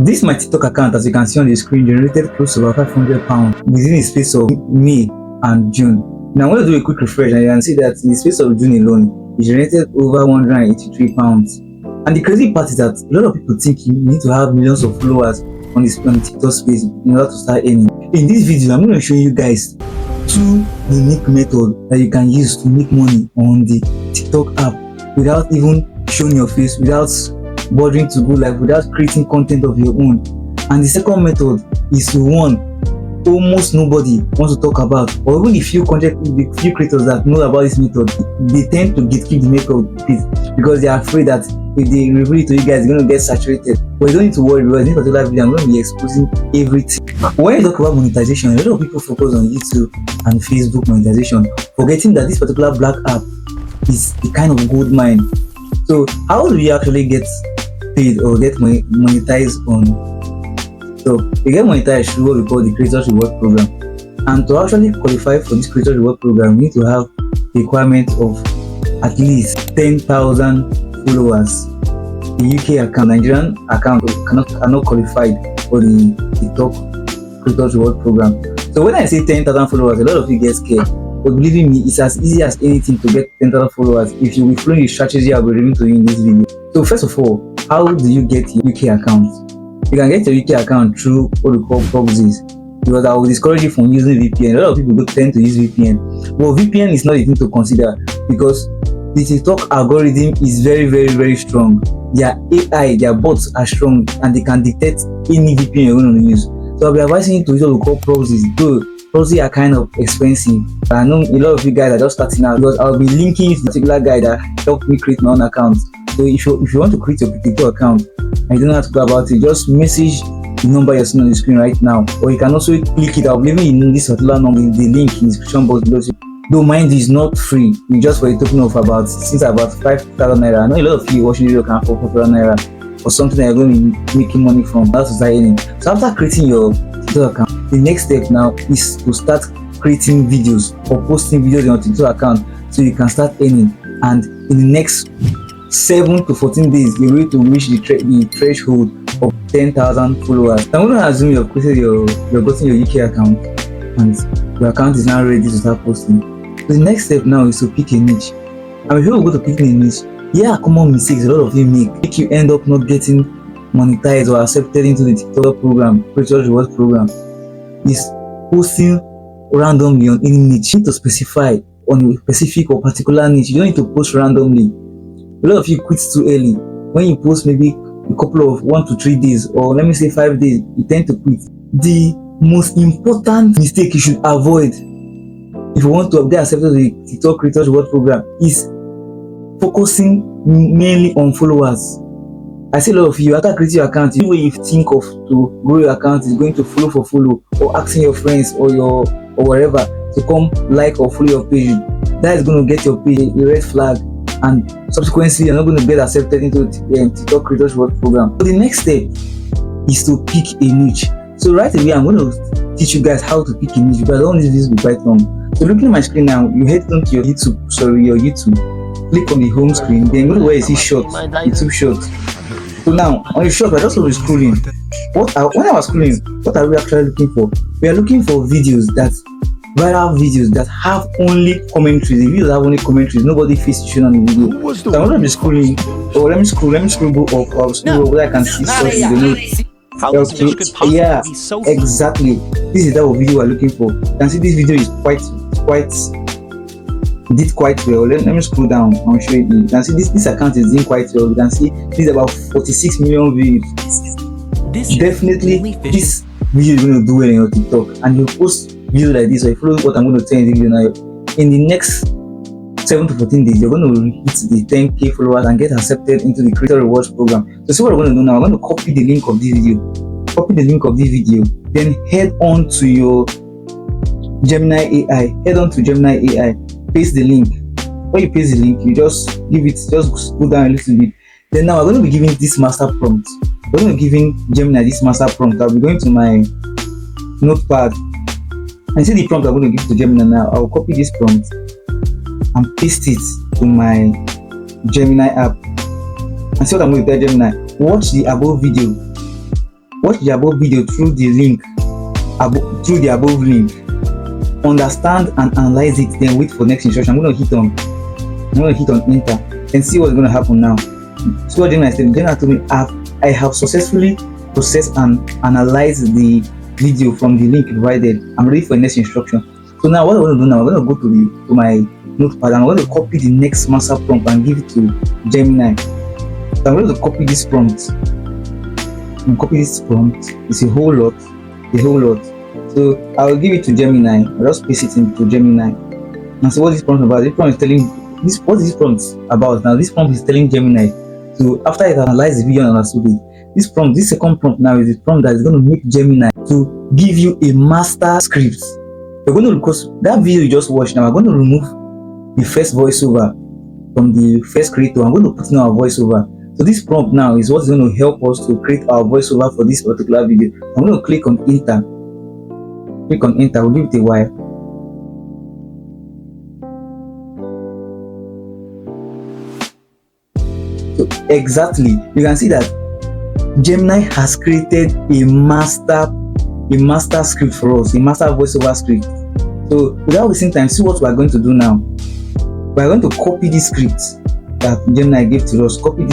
This my TikTok account, as you can see on the screen, generated close to about £500 within the space of May and June. Now I'm going to do a quick refresh and you can see that in the space of June alone, it generated over £183. And the crazy part is that a lot of people think you need to have millions of followers on the TikTok space in order to start earning. In this video, I'm going to show you guys 2 unique methods that you can use to make money on the TikTok app without even showing your face, without bothering to go live, without creating content of your own. And the second method is the one almost nobody wants to talk about, or even the few creators that know about this method, they tend to keep the method because they are afraid that if they reveal it to you guys, it's going to get saturated. But you don't need to worry, because in this particular video I'm going to be exposing everything. When you talk about monetization, a lot of people focus on YouTube and Facebook monetization, forgetting that this particular black app is a kind of gold mine. So how do you actually get paid or get monetized on? So you get monetized through what we call the Creators Reward Program. And to actually qualify for this Creators Reward Program, you need to have the requirement of at least 10,000 followers. The UK account, Nigerian account are not qualified for the TikTok Creators Reward Program. So when I say 10,000 followers, a lot of you get scared. But believe me, it's as easy as anything to get 10,000 followers if you will follow the strategy I'll be revealing to you in this video. So first of all, how do you get your UK account? You can get your UK account through what we call proxies, because I will discourage you from using VPN. A lot of people do tend to use VPN, but VPN is not a thing to consider because the TikTok algorithm is very strong. Their AI, their bots are strong, and they can detect any VPN you're going to use. So I'll be advising you to use what we call proxies. Though proxies are kind of expensive, I know a lot of you guys are just starting out, because I'll be linking you to the particular guy that helped me create my own account. So if you want to create your TikTok account and you don't know how to go about it, just message the number you're seeing on the screen right now, or you can also click it. I'll leave in this particular number, the link in the description box below. Though mind is not free, it's just for a token of about 5,000 naira. I know a lot of you watching the video can afford 5,000 naira for something that you're going to be making money from. That's start earning. So after creating your TikTok account, the next step now is to start creating videos or posting videos on your TikTok account so you can start earning. And in the next 7 to 14 days, you're ready to reach the threshold of 10,000 followers. I'm going to assume you've gotten your UK account and your account is now ready to start posting. So the next step now is to pick a niche. And before we go to picking a niche, here are common mistakes a lot of you make you end up not getting monetized or accepted into the TikTok program, Creators Reward Program, is posting randomly on any niche. You need to specify on a specific or particular niche. You don't need to post randomly. A lot of you quit too early. When you post maybe a couple of 1 to 3 days, or let me say 5 days, you tend to quit. The most important mistake you should avoid if you want to get accepted to the TikTok Creators Reward Program is focusing mainly on followers. I see a lot of you, after creating your account, the way you think of to grow your account is going to follow or asking your friends or whatever to come like or follow your page. That is going to get your page a red flag, and subsequently you're not going to get accepted into the TikTok Creators Reward Program. So the next step is to pick a niche. So right away I'm going to teach you guys how to pick a niche, because I don't want this video to be quite long. So looking at my screen now, you head on to your YouTube, click on the home screen, then go to where you see shorts, YouTube shorts. So now on the short, we're just going to be scrolling. When I was scrolling, what are we actually looking for? We are looking for viral videos that have only commentaries. The videos have only commentaries, nobody face shown on the video. So I'm going to be scrolling. So let me scroll go up. I'll scroll where I can see stuff in the notes. How this could possibly be so exactly. This is the type of video we're looking for. You can see this video is did quite well. Let me scroll down. I'll show you. You can see this account is doing quite well. You can see this is about 46 million views. Definitely this video is going to do well in your TikTok, and you post videos like this, or you follow what I'm going to tell you in the video now, in the next 7 to 14 days, you're going to hit the 10k followers and get accepted into the Creator Rewards Program. So see what we're going to do now. I'm going to copy the link of this video, then head on to your Gemini AI. Paste the link. When you paste the link, you just go down a little bit. Then now we're going to be giving this master prompt. We're going to be giving Gemini this master prompt. I'll be going to my notepad and see the prompt I'm going to give to Gemini now. I'll copy this prompt and paste it to my Gemini app. And see what I'm going to tell Gemini. Watch the above video watch the above video through the link, through the above link, understand and analyze it, then wait for next instruction. I'm going to hit on enter and see what's going to happen now. So what Gemini said, Gemini told me I have successfully processed and analyzed the video from the link provided. I'm ready for the next instruction. So now what I'm going to do now, I'm going to go to my notepad. I'm going to copy the next master prompt and give it to Gemini. So I'm going to copy this prompt. It's a whole lot. So I'll give it to Gemini. I'll just paste it into Gemini and see what this prompt is about. This prompt is telling what this prompt is about. Now this prompt is telling Gemini. So after it analyzed the video and understood it, this second prompt now is the prompt that is going to make Gemini to give you a master script. We're going to, because that video you just watched now, I'm going to remove the first voiceover from the first creator. I'm going to put in our voiceover. So this prompt now is what's going to help us to create our voiceover for this particular video. I'm going to click on enter. We'll give it a while. So exactly, you can see that Gemini has created a master script for us, a master voiceover script. So without wasting time, see what we are going to do now. We are going to copy this script that Gemini gave to us. Copy it,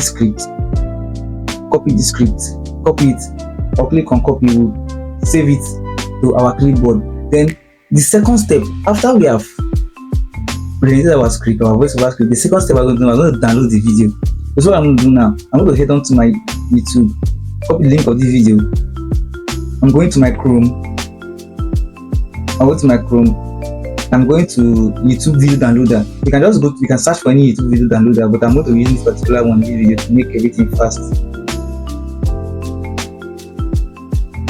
or click on copy. We'll save it to our clipboard. Then the second step, after we have created our script, our voiceover script, the second step we're going to download the video. That's what I'm going to do now. I'm going to head on to my YouTube, copy the link of this video. I'm going to my Chrome. I'm going to YouTube video downloader. You can just you can search for any YouTube video downloader, but I'm going to use this particular one, this video, to make everything fast.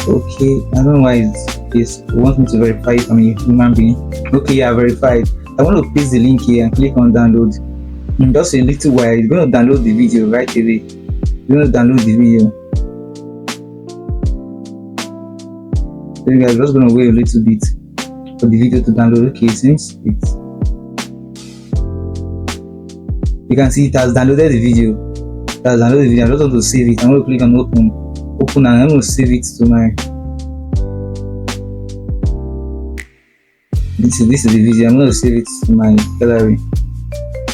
Okay, I don't know why it wants me to verify if I'm a human being. Okay, yeah, verified. I want to paste the link here and click on download. In just a little while, it's going to download the video right away. It's going to download the video. So you guys are just going to wait a little bit for the video to download. Okay, since you can see it has downloaded the video. I just want to save it. I'm going to click on open, and I'm going to save it to my. This is the video. I'm going to save it to my gallery.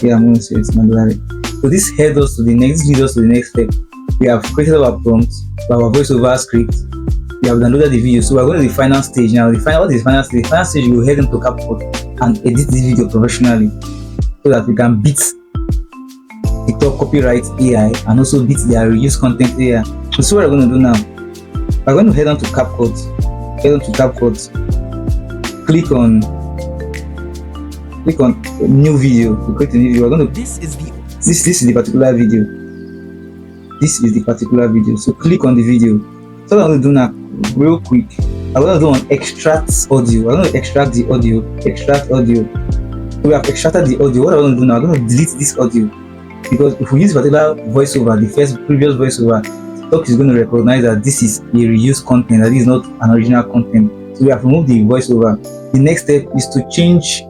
Yeah, I'm going to save it to my gallery. So this heads us to the next step. We have created our prompt, our voiceover script. We have downloaded the video, so we're going to the final stage now. What is the final stage? The final stage, you will head into CapCut and edit this video professionally, so that we can beat TikTok copyright AI and also beat their reuse content AI. So what we're going to do now, we're going to head on to CapCut. Click on new video to create a new video. We're going to this is the particular video. So click on the video. So what I'm going to do now, real quick, I'm going to do on extract audio. I'm going to extract the audio. So we have extracted the audio. What I'm going to do now, I'm going to delete this audio, because if we use particular voiceover, the previous voiceover, TikTok is going to recognize that this is a reused content, that is not an original content. So we have removed the voiceover. The next step is to change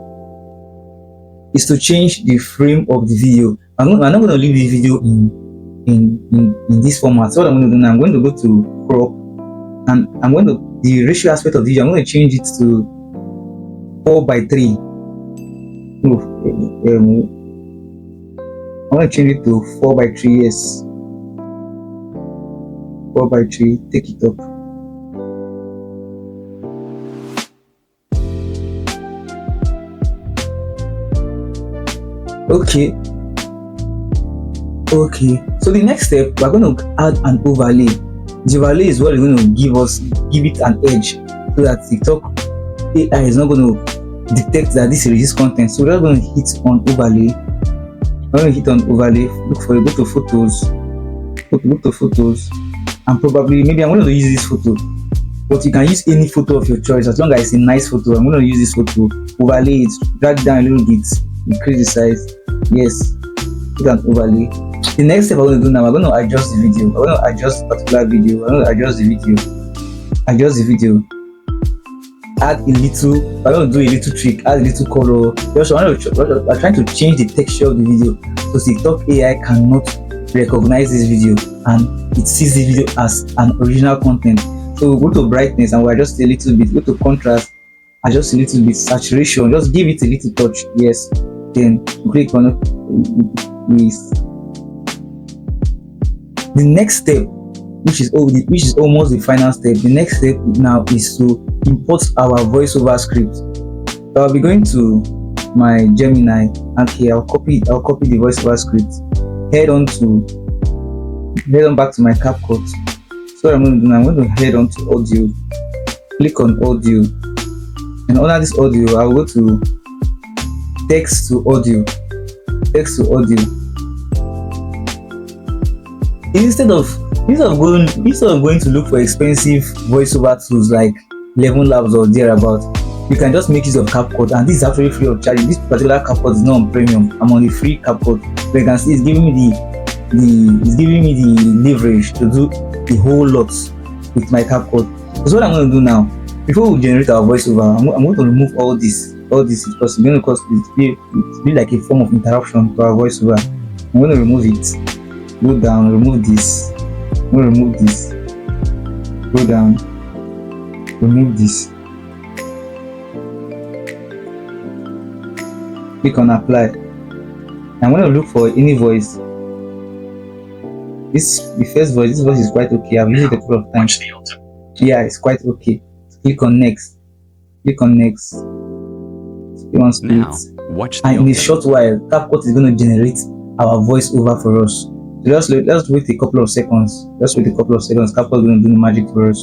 the frame of the video. I'm not going to leave the video in this format. So what I'm going to do now, I'm going to go to crop, and I'm going to the ratio aspect of the video, I'm going to change it to 4:3. I'm going to change it to 4:3. Yes, 4:3. Take it up. Okay. So the next step, we're going to add an overlay. The overlay is what is going to give it an edge, so that TikTok AI is not going to detect that this is reused content. So we're going to hit on overlay. Go to photos, and probably maybe I'm going to use this photo, but you can use any photo of your choice as long as it's a nice photo. I'm going to use this photo, overlay it, drag it down a little bit, increase the size. Yes, put an overlay. The next step I'm going to do now, I'm going to adjust the video. I'm going to adjust the particular video. I'm going to adjust the video. Add a little. I'm going to do a little trick. Add a little color. I'm trying to change the texture of the video, so TikTok AI cannot recognize this video and it sees the video as an original content. So go to brightness and we adjust a little bit. Go to contrast, adjust a little bit. Saturation, just give it a little touch. Yes. Then click on release. The next step, which is almost the final step. The next step now is to import our voiceover script. So I'll be going to my Gemini, and here I'll copy the voiceover script. Head on back to my CapCut. So what I'm going to do now, I'm going to head on to audio, click on audio, and under this audio I'll go to text to audio. Instead of going to look for expensive voiceover tools like 11 Labs or thereabout, you can just make use of CapCut, and this is actually free of charge. This particular CapCut is not on premium. I'm on the free CapCut, but you can see it's giving me the leverage to do the whole lot with my CapCut. So what I'm going to do now, before we generate our voiceover, I'm going to remove all this because it's going to cause it be like a form of interruption to our voiceover. I'm going to remove it. Go down, remove this. I'm going to remove this. Go down, remove this. Click on apply. I'm going to look for any voice. This voice is quite okay. I've used it a couple of times. Yeah, it's quite okay. Click on next. Click on split. And in a short while, CapCut is going to generate our voiceover for us. So let's wait a couple of seconds. CapCut is going to do the magic for us.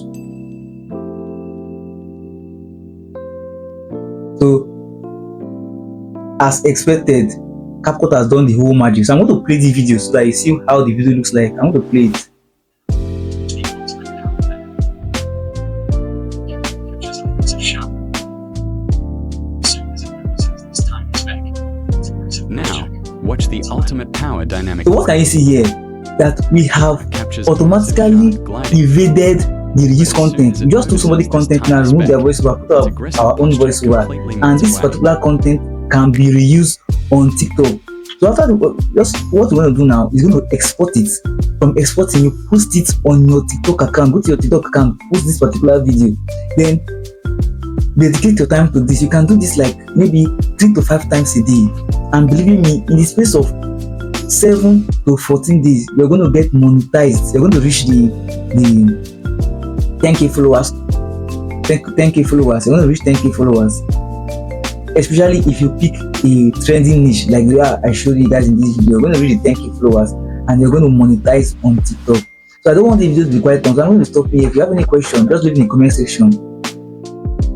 So, as expected, CapCut has done the whole magic. So I'm going to play the video so that you see how the video looks like. I'm going to play it. Now, watch the ultimate power dynamic. So what can you see here? That we have automatically evaded the reuse content. We just took somebody's content and remove their voiceover, put our own voiceover, and this particular content can be reused on TikTok. So after just what we want to do now is going to export it. From exporting, you post it on your TikTok account. Go to your TikTok account, post this particular video, then dedicate your time to this. You can do this like maybe 3 to 5 times a day, and believe me, in the space of 7 to 14 days, you're going to get monetized. You're going to reach the 10k followers. 10k followers. You're going to reach 10k followers. Especially if you pick a trending niche like the way I showed you guys in this video, you're going to reach the 10k followers and you're going to monetize on TikTok. So I don't want the video to be quite long, so I'm going to stop here. If you have any question, just leave in the comment section.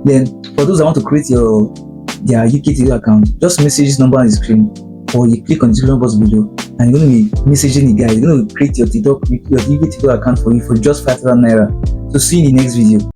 Then for those that want to create their UK TikTok account, just message this number on the screen, or you click on the description box below and you're going to be messaging the guy. You're going to create your UK TikTok account for you for just 5,000 naira. So see you in the next video.